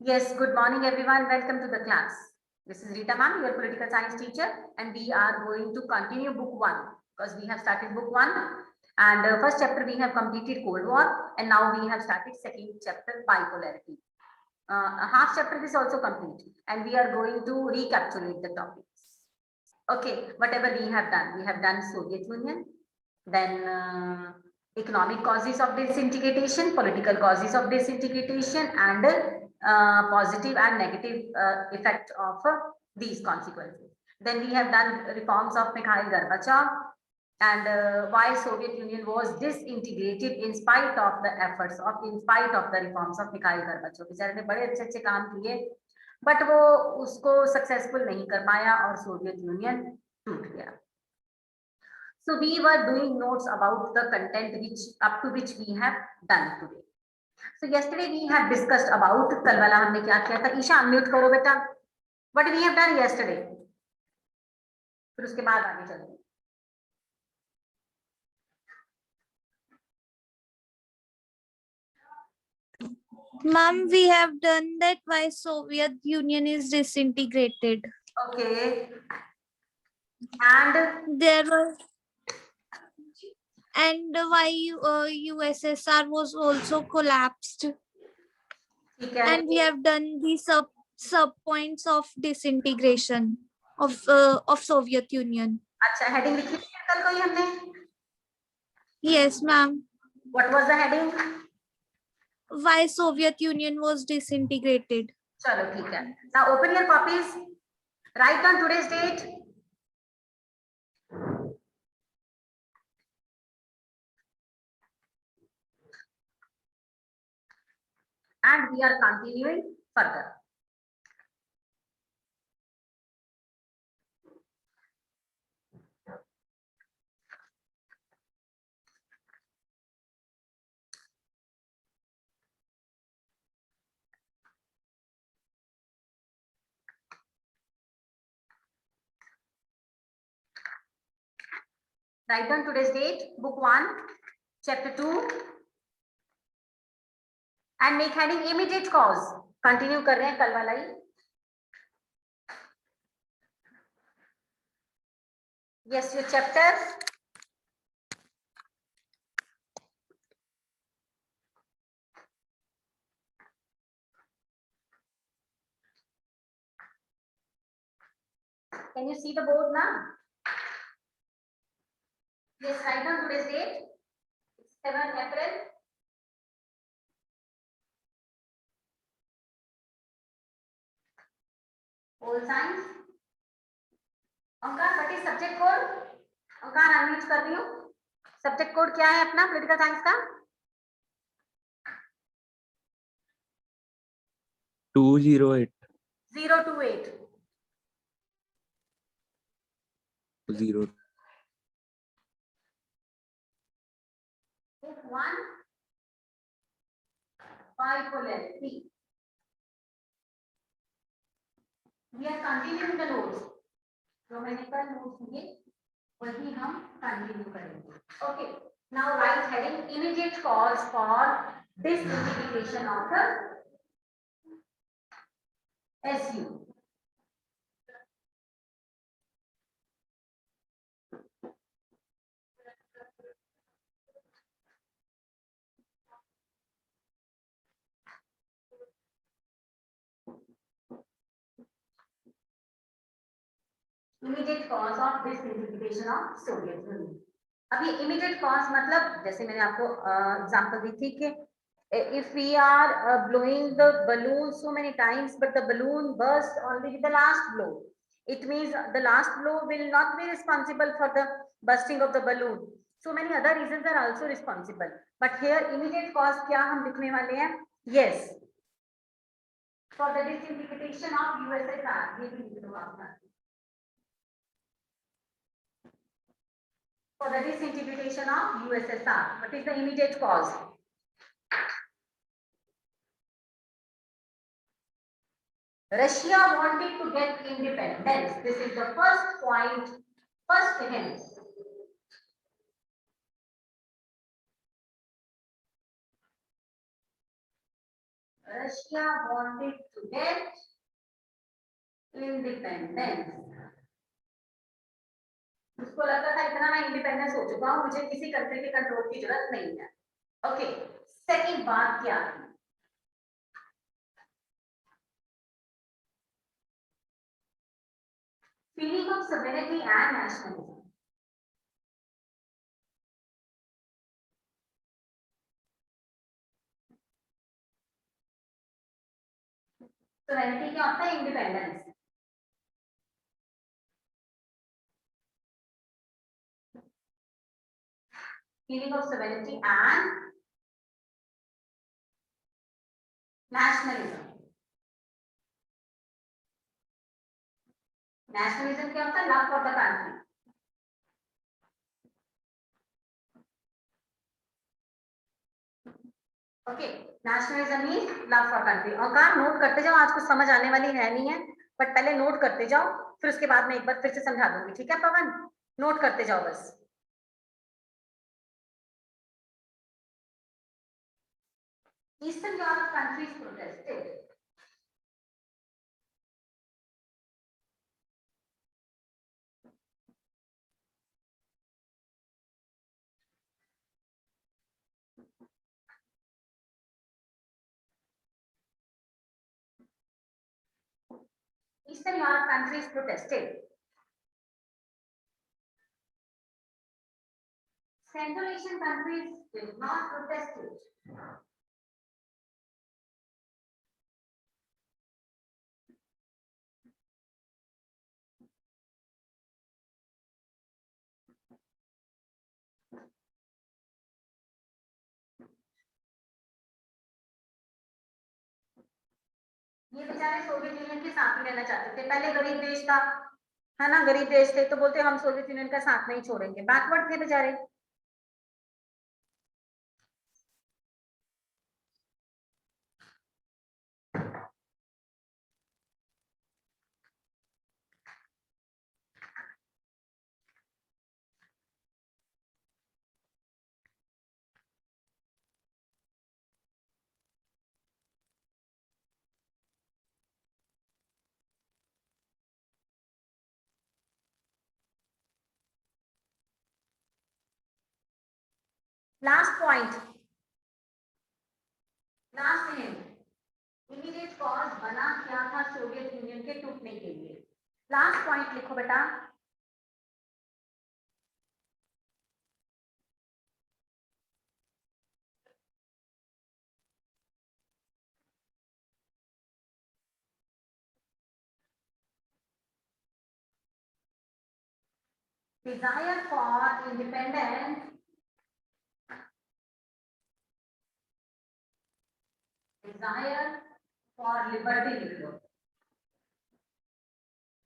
Yes, good morning everyone. Welcome to the class. This is Rita ma'am, your political science teacher, and we are going to continue book 1 because we have started book 1 and first chapter we have completed Cold War and now we have started second chapter bipolarity. A half chapter is also complete and we are going to recapitulate the topics. Okay, whatever we have done Soviet Union, then economic causes of disintegration, political causes of disintegration, and positive and negative effect of these consequences. Then we have done reforms of Mikhail Gorbachev and why Soviet Union was disintegrated in spite of the reforms of Mikhail Gorbachev. बेचारे ने बड़े अच्छे काम किए, but वो उसको successful नहीं कर पाया और सोवियत यूनियन टूट गया. So we were doing notes about the content up to which we have done today. So yesterday we have discussed about कल वाला हमने क्या किया था. ईशा unmute करो बेटा. What we have done yesterday. फिर उसके बाद आगे चलेंगे. Ma'am, we have done that why Soviet Union is disintegrated. Okay. And there was why USSR was also collapsed. And we have done the sub points of disintegration of Soviet Union. अच्छा, heading लिखी थी कल कोई हमने? Yes, ma'am. What was the heading? Why Soviet Union was disintegrated. चलो ठीक है. Now open your copies. Write down today's date. And we are continuing further. Write down today's date, book 1, chapter 2, and make heading immediate cause. Continue कर रहे हैं कल वाला ही. Yes, your chapter. Can you see the board now? Yes, write down today's date. It's 7 April. All signs. Onkar, what is subject code? Onkar unmute कर रही हूँ. Subject code क्या है अपना political science का? 208. 028. 0. Book 1, bipolarity. We are continuing the notes. जो मैंने कल नोट्स दिए वही हम कंटिन्यू करेंगे. Okay. Now write heading immediate cause for disintegration of the SU. Immediate cause of disintegration of Soviet Union. अभी immediate cause मतलब जैसे मैंने आपको एग्जांपल दी थी कि if we are blowing the balloon so many times but the balloon burst only with the last blow, it means the last blow will not be responsible for the bursting of the balloon. So many other reasons are also responsible, but here immediate cause क्या हम लिखने वाले हैं? Yes, for the disintegration of USSR. ये भी लिख दो आप. For the disintegration of USSR. What is the immediate cause? Russia wanted to get independence. This is the first point, first hint. Russia wanted to get independence. उसको लगता था इतना मैं इंडिपेंडेंस हो चुका हूँ, मुझे किसी कंट्री के कंट्रोल की जरूरत नहीं है. ओके, सेकंड बात क्या है? Feeling of sovereignty and nationalism. Sovereignty क्या होता है? Independence. Feeling of sovereignty and nationalism. Nationalism क्या होता है? Love for the country. Okay, nationalism means love for country. और कहा नोट करते जाओ, आज कुछ समझ आने वाली है नहीं है, बट पहले नोट करते जाओ, फिर उसके बाद मैं एक बार फिर से समझा दूंगी. ठीक है पवन, नोट करते जाओ बस. Eastern Europe countries protested. Eastern Europe countries protested. Central Asian countries did not protest it. ये बेचारे सोवियत यूनियन के साथ ही रहना चाहते थे. पहले गरीब देश था, है ना, गरीब देश थे तो बोलते हम सोवियत यूनियन का साथ नहीं छोड़ेंगे. बैकवर्ड थे बेचारे. Last point, last hint. Immediate cause बना क्या था सोवियत यूनियन के टूटने के लिए? लास्ट पॉइंट लिखो बेटा. Desire for independence. Desire for liberty.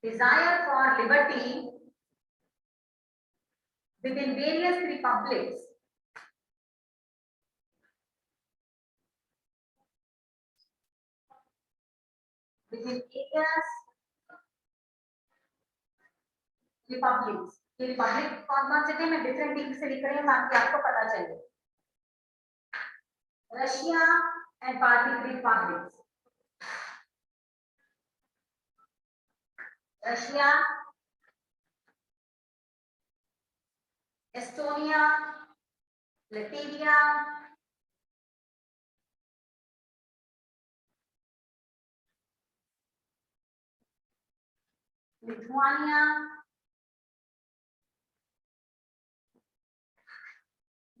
Desire for liberty within various republics within various republics. ये रिपब्लिक कौन कौन से थे? मैं डिफरेंट इंक से लिख रही हूँ ताकि आपको पता चले. Russia and party republics. Russia, Estonia, Latvia, Lithuania,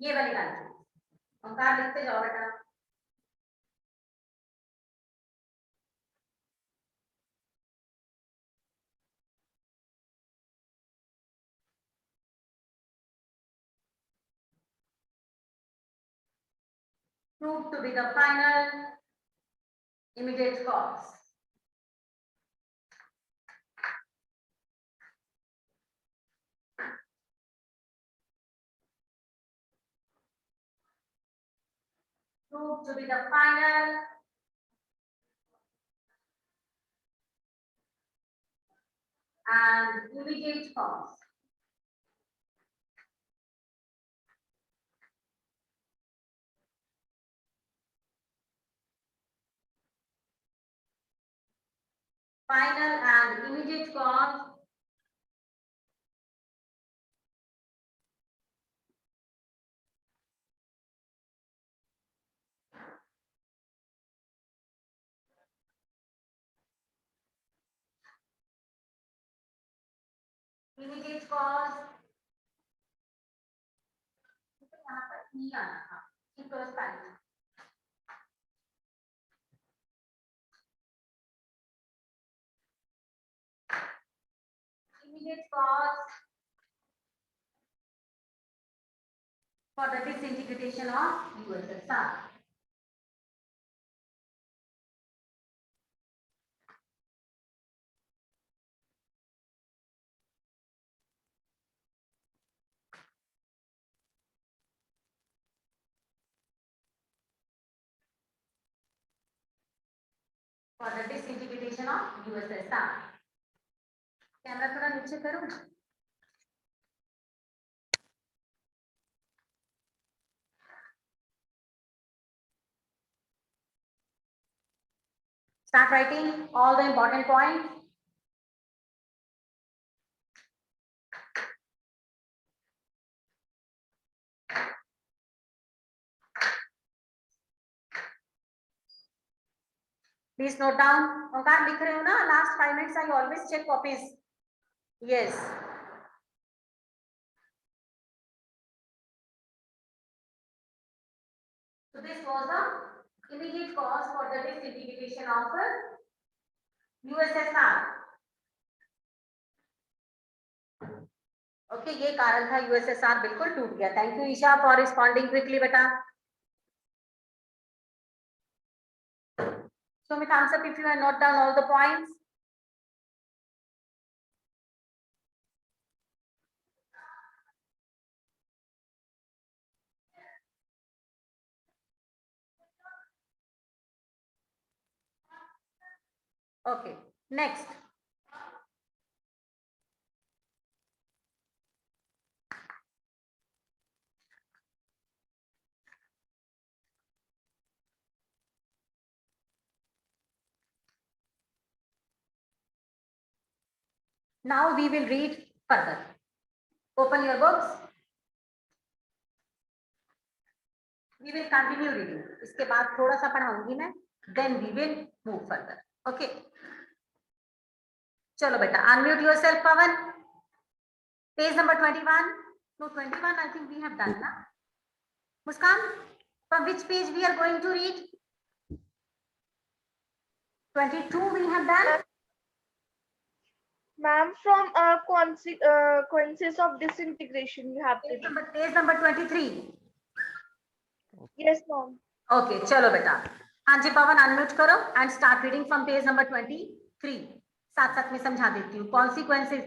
ये वाली कंट्री. और कहा लिखते जाओ बेटा. Proved to be the final immediate cause. Proved to be the final and immediate cause. Final and immediate cause. Immediate cause. यहाँ पर E आना था, E plus final. Immediate cause for the disintegration of USSR. For the disintegration of USSR. Camera थोड़ा नीचे करो. Start writing all the important points. Please note down. ओंकार लिख रहे हो ना? Last 5 minutes I always check copies. Yes. So this was the immediate cause for the disintegration of USSR. Okay, ये कारण था USSR बिल्कुल टूट गया. Thank you Isha for responding quickly बेटा. So with thumbs up if you have noted down all the points. Okay, next. Now we will read further. Open your books. We will continue reading. इसके बाद थोड़ा सा पढ़ाऊंगी मैं. Then we will move further. Okay. चलो बेटा, unmute yourself, Pawan. Page number 21. No, 21 I think we have done ना. Muskan, from which page we are going to read? 22 we have done. Ma'am, from consequences of disintegration, you have to. Page number 23. Yes, ma'am. Okay, चलो बेटा. हाँ जी पवन, unmute करो and start reading from page number 23. साथ साथ में समझा देती हूँ. Consequences.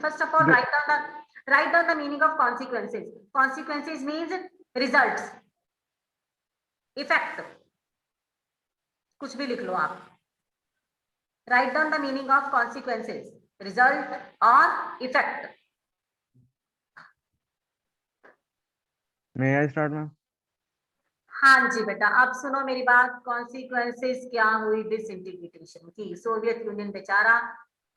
First of all, write down the meaning of consequences. Consequences means results, effect. कुछ भी लिख लो आप. Write down the meaning of consequences, result or effect. May I start, ma'am? हाँ जी बेटा, अब सुनो मेरी बात. कॉन्सिक्वेंसेस क्या हुई डिसइंटीग्रेशन की? सोवियत यूनियन बेचारा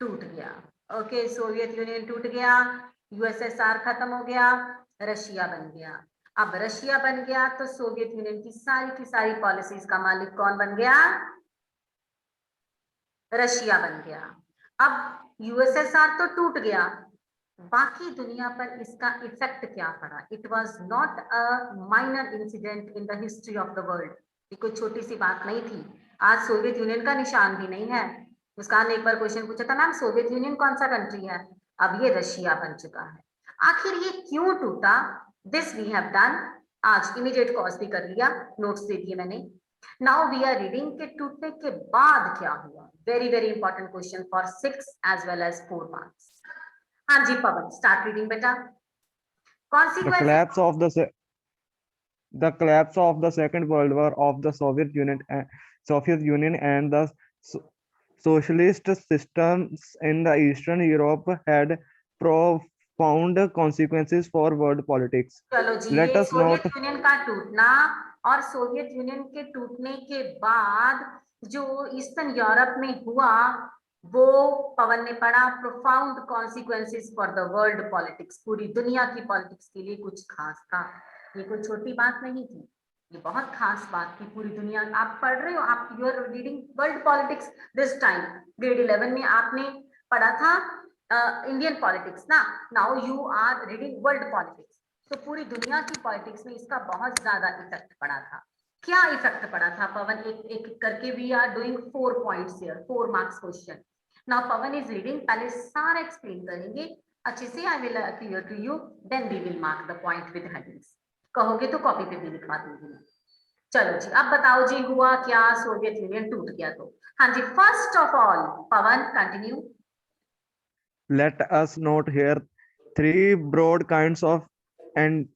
टूट गया. ओके, सोवियत यूनियन टूट गया, यूएसएसआर खत्म हो गया, रशिया बन गया. अब रशिया बन गया तो सोवियत यूनियन की सारी पॉलिसीज का मालिक कौन बन गया? रशिया बन गया. अब यूएसएसआर तो टूट गया, बाकी दुनिया पर इसका इफेक्ट क्या पड़ा? It was not a minor incident in the history of the world. ये कोई छोटी सी बात नहीं थी. आज सोवियत यूनियन का निशान भी नहीं है. मुस्कान ने एक बार क्वेश्चन पूछा था, मैम सोवियत यूनियन कौन सा कंट्री है? अब ये रशिया बन चुका है. आखिर ये क्यों टूटा? This we have done. आज इमीडिएट कॉज भी कर लिया, नोट्स दे दिए मैंने. नाउ वी आर रीडिंग के टूटने के बाद क्या हुआ. Very important question for 6 as well as 4 marks. हाँ जी पवन, स्टार्ट रीडिंग बेटा. The collapse of the Second World War of the Soviet Union and the socialist systems in the Eastern Europe had profound consequences for world politics. चलो जी, Let ये us Soviet note union का टूटना और Soviet union के टूटने के बाद जो ईस्टर्न यूरोप में हुआ वो पवन ने पढ़ा profound consequences for the world politics, पूरी दुनिया की पॉलिटिक्स के लिए कुछ खास था। ये कोई छोटी बात नहीं थी, ये बहुत खास बात थी। पूरी दुनिया आप पढ़ रहे हो, आप you are reading world politics this time. Grade 11 में आपने पढ़ा था इंडियन पॉलिटिक्स ना, now you are reading world politics. तो पूरी दुनिया की पॉलिटिक्स में इसका बहुत ज्यादा इफेक्ट पड़ा था। क्या इफेक्ट पड़ा था पवन, एक एक करके we are doing 4 points here, 4 marks question. Now Pawan is reading, पहले सारा एक्सप्लेन करेंगे अच्छे से, I will clear to you, then we will mark the point with headings. कहोगे तो कॉपी पे भी लिखवा दूंगी मैं। चलो जी, अब बताओ जी हुआ क्या, सोवियत यूनियन टूट गया तो। हाँ जी, first of all Pawan continue. Let us note here three broad kinds of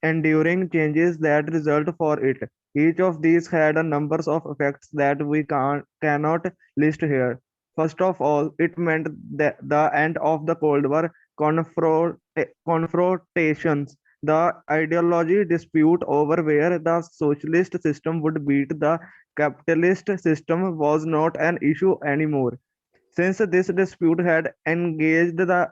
enduring changes that result for it. Each of these had a number of effects that we cannot list here. First of all, it meant the end of the Cold War confrontations. The ideology dispute over where the socialist system would beat the capitalist system was not an issue anymore. Since this dispute had engaged the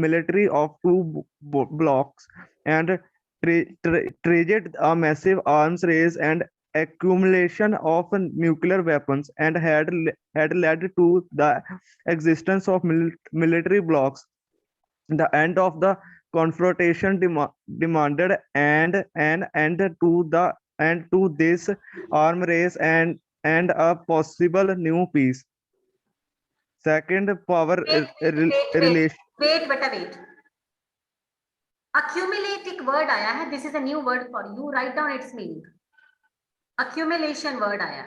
military of two blocs and triggered a massive arms race and accumulation of nuclear weapons, and had led to the existence of military blocs. The end of the confrontation demanded an end to this arm race and a possible new peace. Second, power relation. Wait बेटा wait, accumulate एक word आया है, this is a new word for you, write down its meaning. accumulation word आया,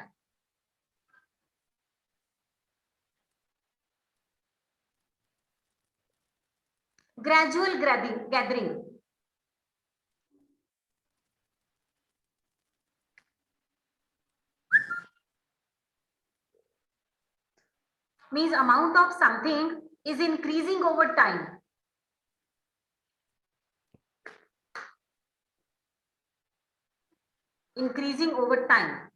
gradual gathering, means amount of something is increasing over time. Increasing over time.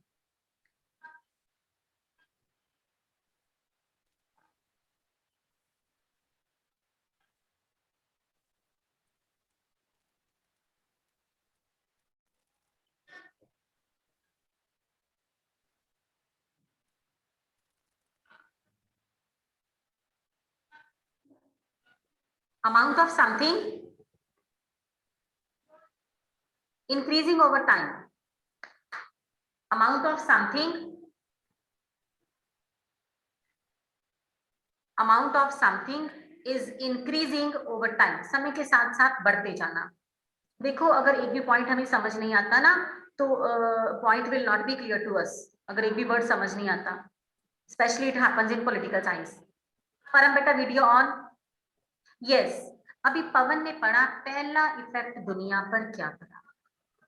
Amount of something increasing over time. Amount of something is increasing over time. समय के साथ साथ बढ़ते जाना। देखो, अगर एक भी पॉइंट हमें समझ नहीं आता ना, तो point will not be clear to us. अगर एक भी वर्ड समझ नहीं आता, specially it happens in political science. Param बेटा वीडियो ऑन। यस, अभी पवन ने पढ़ा पहला इफेक्ट दुनिया पर क्या पड़ा।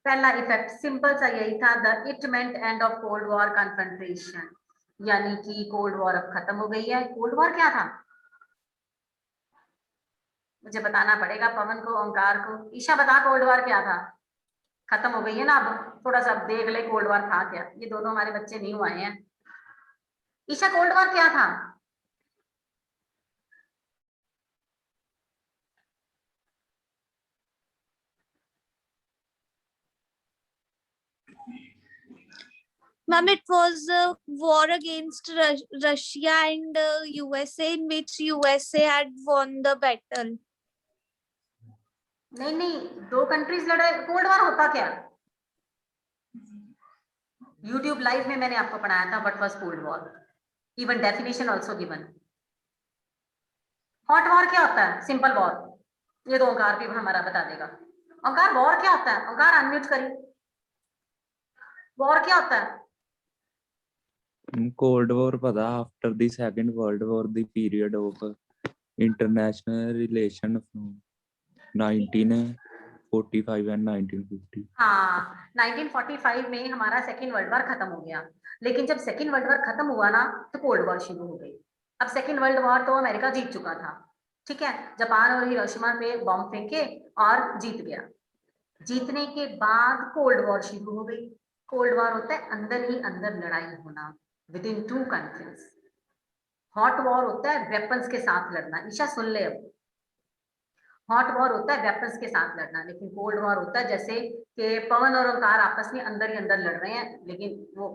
पहला इफेक्ट सिंपल सा यही था, the it meant end of cold war confrontation, यानी कि कोल्ड वॉर अब खत्म हो गई है। कोल्ड वॉर क्या था, मुझे बताना पड़ेगा पवन को, ओंकार को। ईशा बता, कोल्ड वॉर क्या था? खत्म हो गई है ना, अब थोड़ा सा देख ले कोल्ड वॉर था क्या। ये दोनों हमारे बच्चे न्यू आए हैं। ईशा, कोल्ड वॉर क्या था? Ma'am, it was a war against Russia and USA, in which USA had won the battle. नहीं नहीं, दो कंट्रीज लड़े। कोल्ड वॉर होता क्या? यूट्यूब लाइव में मैंने आपको पढ़ाया था what was cold war, even definition also given. Hot war क्या होता है? Simple war. ये तो ओंकार भी हमारा बता देगा। ओंकार, वॉर क्या होता है? ओंकार अनम्यूट करिए। वॉर क्या होता है? Cold War पता, after the Second World War, the period of international relation from 1945 and 1950. हाँ, 1945 में हमारा सेकेंड वर्ल्ड वॉर खत्म हो गया। लेकिन जब सेकेंड वर्ल्ड वॉर खत्म हुआ ना, तो कोल्ड वॉर शुरू हो गई। अब सेकेंड वर्ल्ड वॉर तो अमेरिका जीत चुका था, ठीक है। जापान और हिरोशिमा पे बॉम्ब फेंके और जीत गया। जीतने के बाद कोल्ड वॉर शुरू हो गई। कोल्ड वॉर होता है अंदर ही अंदर लड़ाई होना, with in 2 countries. Hot war होता है वेपन्स के साथ लड़ना, ईशा सुन ले अब। हॉट वॉर होता है वेपन्स के साथ लड़ना, लेकिन कोल्ड वॉर होता है जैसे कि पवन और ओंकार आपस में अंदर ही अंदर लड़ रहे हैं, लेकिन वो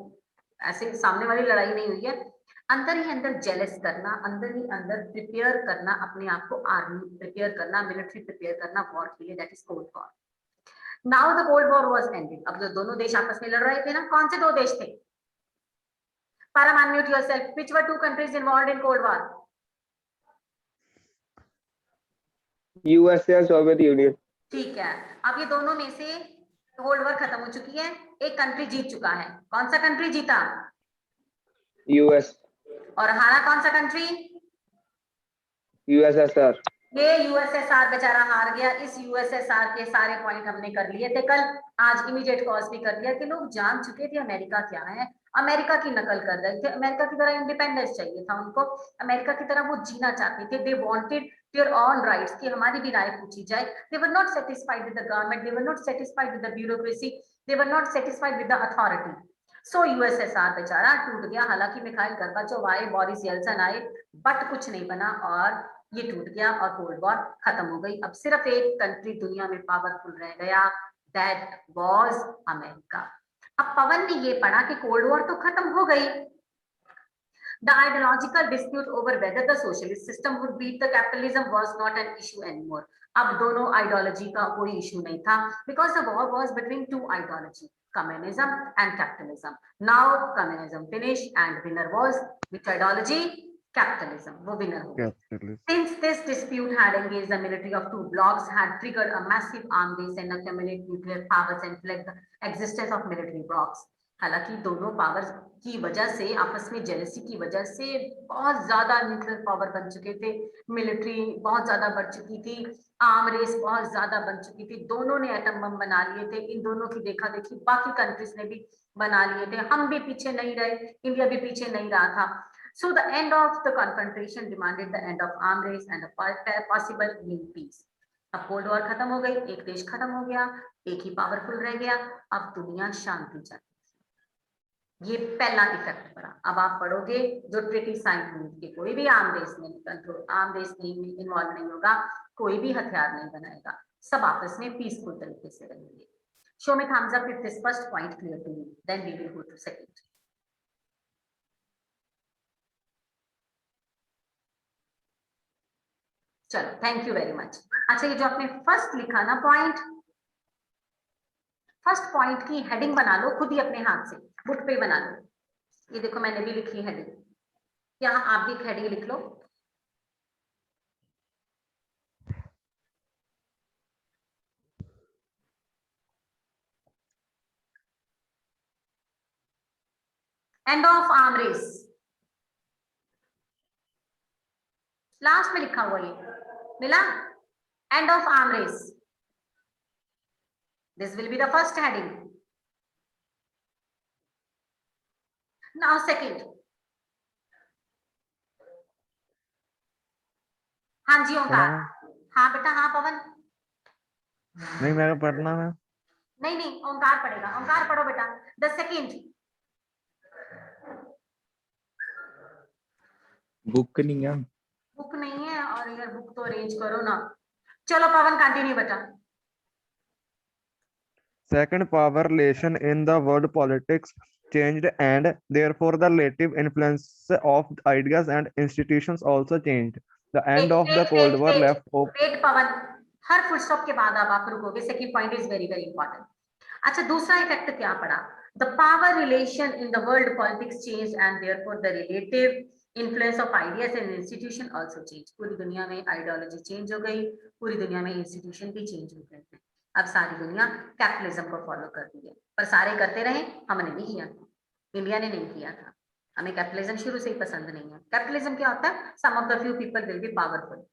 ऐसे सामने वाली लड़ाई नहीं हुई है, अंदर ही अंदर जेलस करना, अंदर ही अंदर प्रिपेयर करना अपने आप को, आर्मी प्रिपेयर करना, मिलिट्री प्रिपेयर करना वॉर के लिए, that is cold war. Now the cold war was ended. अब जो दोनों देश आपस में लड़ रहे थे ना, कौन से 2 देश थे? Param, unmute yourself. Which were 2 countries involved in Cold War? USA and Soviet Union. ठीक है, अब ये दोनों में से कोल्ड वॉर खत्म हो चुकी है, एक कंट्री जीत चुका है। कौन सा कंट्री जीता? US. और हारा कौन सा कंट्री? USSR. ये यूएसएसआर बेचारा हार गया। इस यूएसएसआर के सारे पॉइंट हमने कर लिए थे कल, आज इमीडिएट कॉज भी कर दिया कि लोग जान चुके थे अमेरिका क्या है, अमेरिका की नकल कर रहे थे, अमेरिका की तरह इंडिपेंडेंस चाहिए था उनको, अमेरिका की तरह वो जीना चाहते थे। They wanted their own rights कि हमारी भी राय पूछी जाए। They were not satisfied with the government, they were not satisfied with the bureaucracy, they were not satisfied with the authority. So USSR बेचारा टूट गया। हालांकि मिखाइल गोर्बाचोव आए, बोरिस येल्सिन आए, बट कुछ नहीं बना और ये टूट गया और कोल्ड वॉर खत्म हो गई। अब सिर्फ एक कंट्री दुनिया में पावरफुल रह गया, दैट वाज अमेरिका। अब पवन ने ये पढ़ा कि कोल्ड वॉर तो खत्म हो गई। The ideological dispute over whether the socialist system would beat the capitalism was not an issue anymore. अब दोनों आइडियोलॉजी का कोई इशू नहीं था, because the war was between 2 ideology, communism and capitalism. Now communism finished and winner was which ideology? Capitalism. वो winner हो गया। Since this dispute had engaged the military of 2 blocs, had triggered a massive arms race and accumulated nuclear powers and fled the existence of military blocs. हालांकि दोनों powers की वजह से, आपस में जेलसी की वजह से बहुत ज्यादा न्यूक्लियर पावर बन चुके थे, मिलिट्री बहुत ज्यादा बढ़ चुकी थी, आर्म रेस बहुत ज्यादा बन चुकी थी, दोनों ने एटम बम बना लिए थे, इन दोनों की देखा देखी बाकी कंट्रीज ने भी बना लिए थे, हम भी पीछे नहीं रहे, इंडिया भी पीछे नहीं रहा था। So the end of the confrontation demanded the end of arm race and a possible new peace. अब कोल्ड वॉर खत्म हो गई, एक देश खत्म हो गया, एक ही पावरफुल रह गया, अब दुनिया शांति चाहती। ये पहला इफेक्ट पड़ा। अब आप पढ़ोगे जो ट्रिटी साइन हुई कि कोई भी आर्म रेस में इन्वॉल्व नहीं होगा, कोई भी हथियार नहीं बनाएगा, सब आपस में पीसफुल तरीके से रहेंगे। Show me thumbs up if this first point clear to you, then we will go to second. चलो, थैंक यू वेरी मच। अच्छा, ये जो आपने फर्स्ट लिखा ना पॉइंट, फर्स्ट पॉइंट की हेडिंग बना लो खुद ही अपने हाथ से, बुक पे बना लो। ये देखो मैंने भी लिखी हेडिंग, यहाँ आप भी एक हेडिंग लिख लो। End of arm race, last में लिखा हुआ ये मिला, end of arm race, this will be the first heading. Now second, हाँ जी ओंकार। हाँ बेटा, हाँ पवन। नहीं मेरा पढ़ना है। नहीं नहीं, ओंकार पढ़ेगा, ओंकार पढ़ो बेटा। द सेकंड, बुक नहीं है, बुक नहीं है, और यार बुक तो अरेंज करो ना। चलो पवन कंटिन्यू बेटा। Second, power relation in the world politics changed and therefore the relative influence of ideas and institutions also changed. The end of the Cold War left open. Wait Pawan, हर full stop के बाद अब आप रुकोगे, second point is very very important. अच्छा, दूसरा effect क्या पड़ा? The power relation in the world politics change and therefore the relative influence of ideas and institution also change. पूरी दुनिया में आइडियोलॉजी चेंज हो गई, पूरी दुनिया में इंस्टीट्यूशन भी चेंज हो गए हैं। अब सारी दुनिया कैपिटलिज्म को फॉलो कर रही है, पर सारे करते रहे, हमने नहीं किया था, इंडिया ने नहीं किया था। हमें कैपिटलिज्म शुरू से ही पसंद नहीं है। कैपिटलिज्म क्या होता है? Some of the few people will be powerful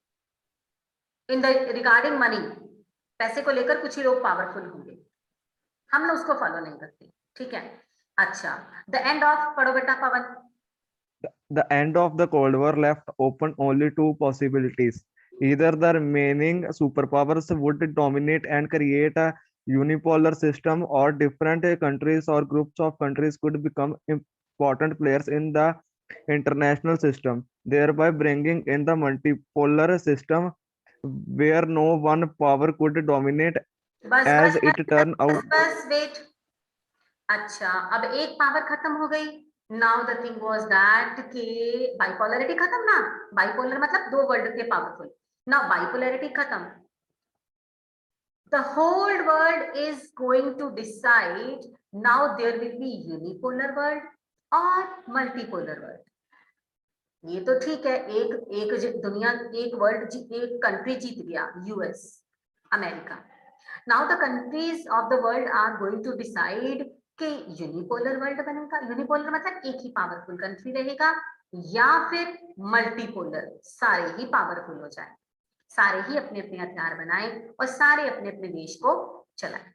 in the regarding money. पैसे को लेकर कुछ ही लोग पावरफुल होंगे, हम लोग उसको फॉलो नहीं करते, ठीक है। अच्छा, द एंड ऑफ पढ़ो बेटा पवन। The end of the Cold War left open only 2 possibilities. Either the remaining superpowers would dominate and create a unipolar system, or different countries or groups of countries could become important players in the international system, thereby bringing in the multipolar system where no one power could dominate बस as बस it turned out. बस wait. अच्छा, अब एक power खत्म हो गई। Now the thing was that के बाइपोलरिटी खत्म ना, बाइपोलर मतलब दो वर्ल्ड थे पावरफुल, ना बाइपोलरिटी खत्म। The whole world is going to decide now there will be unipolar world और multipolar world। ये तो ठीक है, दुनिया, एक वर्ल्ड, एक कंट्री जीत गया, US, America. Now the countries of the world are going to decide कि यूनिपोलर वर्ल्ड बनेगा, यूनिपोलर मतलब एक ही पावरफुल कंट्री रहेगा, या फिर मल्टीपोलर, सारे ही पावरफुल हो जाए, सारे ही अपने अपने हथियार बनाए और सारे अपने अपने देश को चलाए।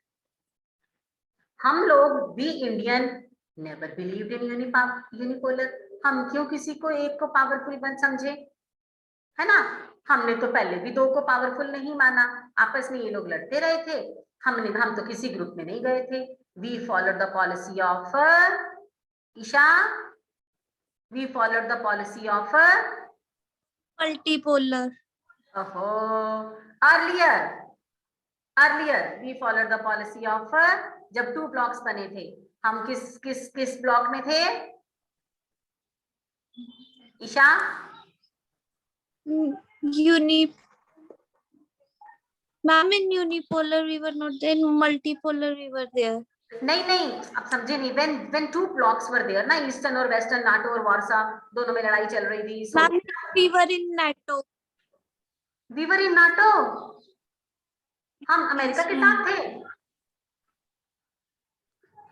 हम लोग we Indian never believed in unipolar. हम क्यों किसी को एक को पावरफुल बन समझे, है ना? हमने तो पहले भी दो को पावरफुल नहीं माना, आपस में ये लोग लड़ते रहे थे, हम तो किसी ग्रुप में नहीं गए थे। We followed the policy of ईशा, we followed the policy of multipolar. Earlier we followed the policy of, जब 2 ब्लॉक्स बने थे, हम किस ब्लॉक में थे Isha? Ma'am, in unipolar we were not there, in multipolar we were there. नहीं, आप समझे नहीं। when 2 blocks were there ना, ईस्टर्न और वेस्टर्न, नाटो और वार्सा, दोनों में लड़ाई चल रही थी। So Ma'am, we were in NATO. we were in NATO, हम अमेरिका के साथ थे,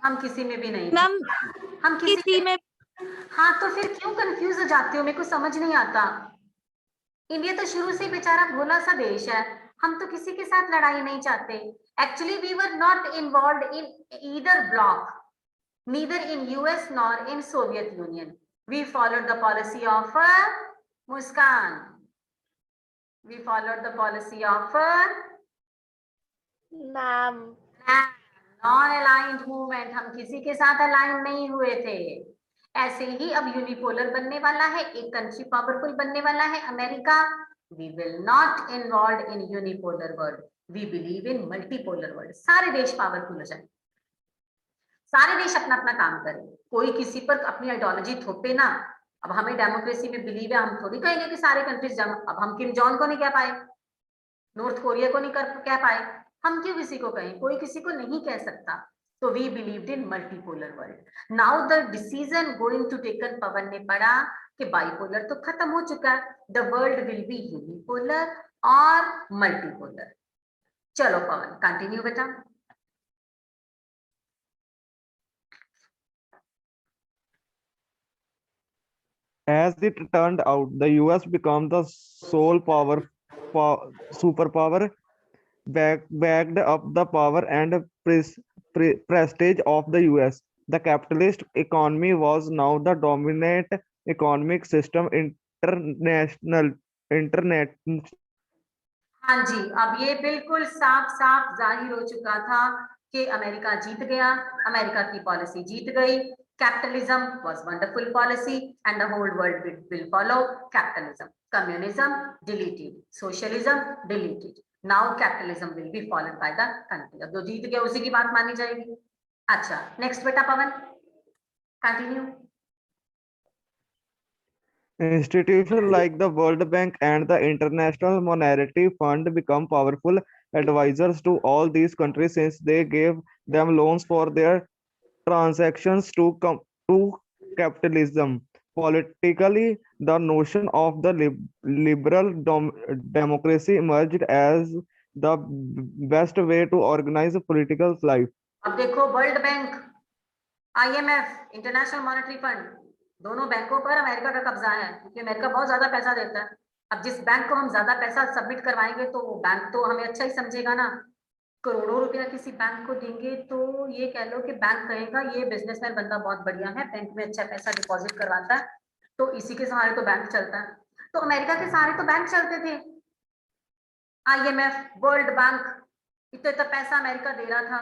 हम किसी में भी नहीं। Ma'am, हम किसी में। हाँ, तो फिर क्यों कंफ्यूज हो जाती हो? मेरे को समझ नहीं आता। इंडिया तो शुरू से बेचारा भोला सा देश है, हम तो किसी के साथ लड़ाई नहीं चाहते। Actually, we were not involved in either bloc, neither in US nor in Soviet Union. We followed the policy of Muskan. We followed the policy of Ma'am. non-aligned movement. हम किसी के साथ अलाइन नहीं हुए थे। ऐसे ही अब यूनिपोलर बनने वाला है, एक कंट्री पावरफुल बनने वाला है, America. We will not involved in unipolar world. We believe in multipolar world. सारे देश पावरफुल हो जाए, सारे देश अपना अपना काम करें, कोई किसी पर अपनी आइडियोलॉजी थोपे ना। अब हमें डेमोक्रेसी में बिलीव है, हम थोड़ी कहेंगे कि सारे कंट्रीज अब हम किम जॉन को नहीं कह पाए, नॉर्थ कोरिया को नहीं कह पाए, हम क्यों किसी को कहें? कोई किसी को नहीं कह सकता। तो we believed in multipolar world. Now the decision going to taken, Pawan ने पढ़ा कि बाइपोलर तो खत्म हो चुका, the world will be unipolar or multipolar. चलो पवन कंटिन्यू बेटा। As it turned out, the US became the sole superpower, backed up the power and prestige of the US. The capitalist economy was now the dominant economic system international. हाँ जी, अब ये बिल्कुल साफ साफ जाहिर हो चुका था कि अमेरिका जीत गया, अमेरिका की पॉलिसी जीत गई। Capitalism was wonderful policy and the whole world will follow capitalism. Communism deleted, socialism deleted. Now capitalism will be followed by the country. अब जो जीत गया उसी की बात मानी जाएगी। अच्छा, नेक्स्ट बेटा पवन continue. Institutions like the World Bank and the International Monetary Fund become powerful advisors to all these countries since they gave them loans for their transactions to capitalism. Politically, the notion of the liberal democracy emerged as the best way to organize political life. अब देखो, world bank, IMF, international monetary fund, दोनों बैंकों पर America का कब्जा है, क्योंकि America बहुत ज्यादा पैसा देता है। अब जिस बैंक को हम ज्यादा पैसा सबमिट करवाएंगे तो वो बैंक तो हमें अच्छा ही समझेगा ना। करोड़ों रुपया किसी बैंक को देंगे तो ये कह लो कि बैंक कहेगा ये बिजनेसमैन बंदा बहुत बढ़िया है, बैंक में अच्छा पैसा डिपॉजिट करवाता है, तो इसी के सहारे तो बैंक चलता है। तो अमेरिका के सहारे तो बैंक चलते थे। IMF, वर्ल्ड बैंक, इतना पैसा अमेरिका दे रहा था,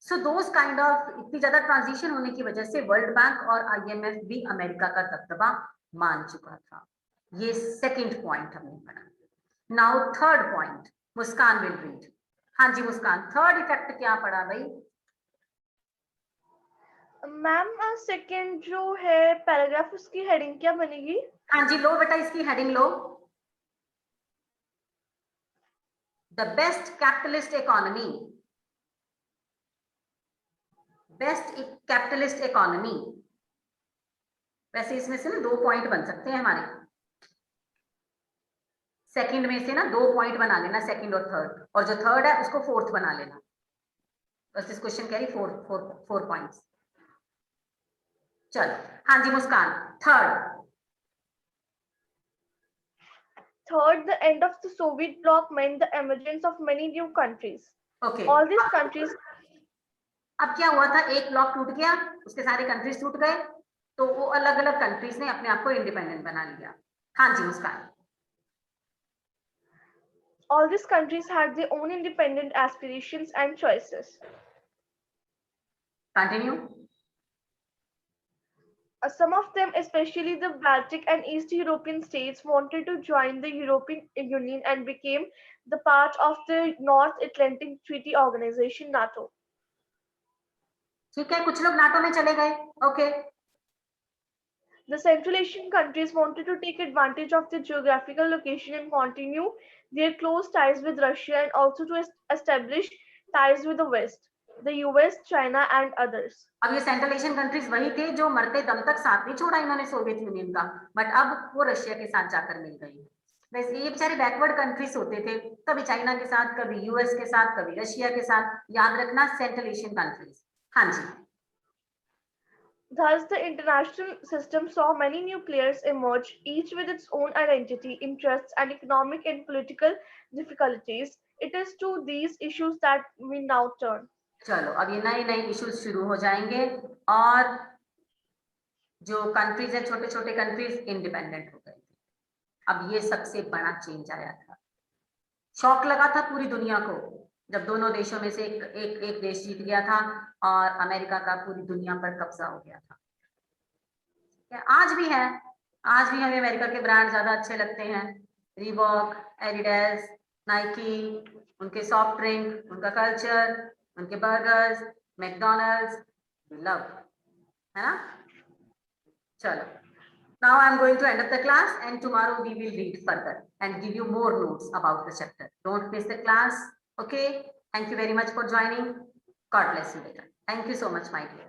सो दोस काइंड ऑफ इतनी ज्यादा ट्रांजिशन होने की वजह से वर्ल्ड बैंक और IMF भी अमेरिका का दबदबा मान चुका था। ये सेकंड पॉइंट हमने पढ़ा। Now third point, Muskan will read. हाँ जी मुस्कान, थर्ड इफेक्ट क्या पड़ा भाई? मैम सेकंड जो है पैराग्राफ, उसकी हेडिंग क्या बनेगी? हाँ जी लो बेटा, इसकी heading low. The best capitalist economy, best capitalist economy. वैसे इसमें से ना 2 पॉइंट बन सकते हैं हमारे, सेकंड में से ना 2 पॉइंट बना लेना, सेकंड और थर्ड, और जो थर्ड है उसको फोर्थ बना लेना। बस इस क्वेश्चन कैरी 4 पॉइंट्स। चलो हाँ जी मुस्कान, third. Third, the end of the Soviet bloc meant the emergence of many new countries. Okay, All these countries, अब क्या हुआ था, एक ब्लॉक टूट गया, उसके सारे कंट्रीज टूट गए, तो वो अलग अलग कंट्रीज ने अपने आप को इंडिपेंडेंट बना लिया। हाँ जी मुस्कान, all these countries had their own independent aspirations and choices. Continue. Some of them, especially the Baltic and East European states, wanted to join the European Union and became the part of the North Atlantic Treaty Organization, NATO. ठीक है, कुछ लोग NATO में चले गए। Okay, The Central Asian countries wanted to take advantage of their geographical location and continue their close ties with Russia and also to establish ties with the West, the US, China, and others. अब ये central Asian countries वही थे जो मरते दम तक साथ नहीं छोड़ा इन्होंने सोवियत यूनियन का, बट अब वो रशिया के साथ जाकर मिल गई। वैसे ये बेचारे बैकवर्ड कंट्रीज होते थे, कभी चाइना के साथ, कभी यूएस के साथ, कभी रशिया के साथ। याद रखना सेंट्रल एशियन कंट्रीज। हाँ जी, Thus, the international system saw many new players emerge, each with its own identity, interests, and economic and political difficulties. It is to these issues that we now turn. चलो अब ये नए नए issues शुरू हो जाएंगे और जो कंट्रीज है, छोटे छोटे कंट्रीज इंडिपेंडेंट हो गए। अब ये सबसे बड़ा चेंज आया था, शॉक लगा था पूरी दुनिया को जब दोनों देशों में से एक देश जीत गया था और अमेरिका का पूरी दुनिया पर कब्जा हो गया था। आज भी है, आज भी हमें अमेरिका के ब्रांड ज्यादा अच्छे लगते हैं, रीबॉक, एडिडास, नाइकी, उनके सॉफ्ट ड्रिंक, उनका कल्चर, उनके बर्गर्स, मैकडॉनल्ड्स, लव, है ना। चलो, now I am going to end up the class and tomorrow we will read further and give you more notes about the chapter. Don't miss the class. Okay, thank you very much for joining. God bless you later. Thank you so much, my dear.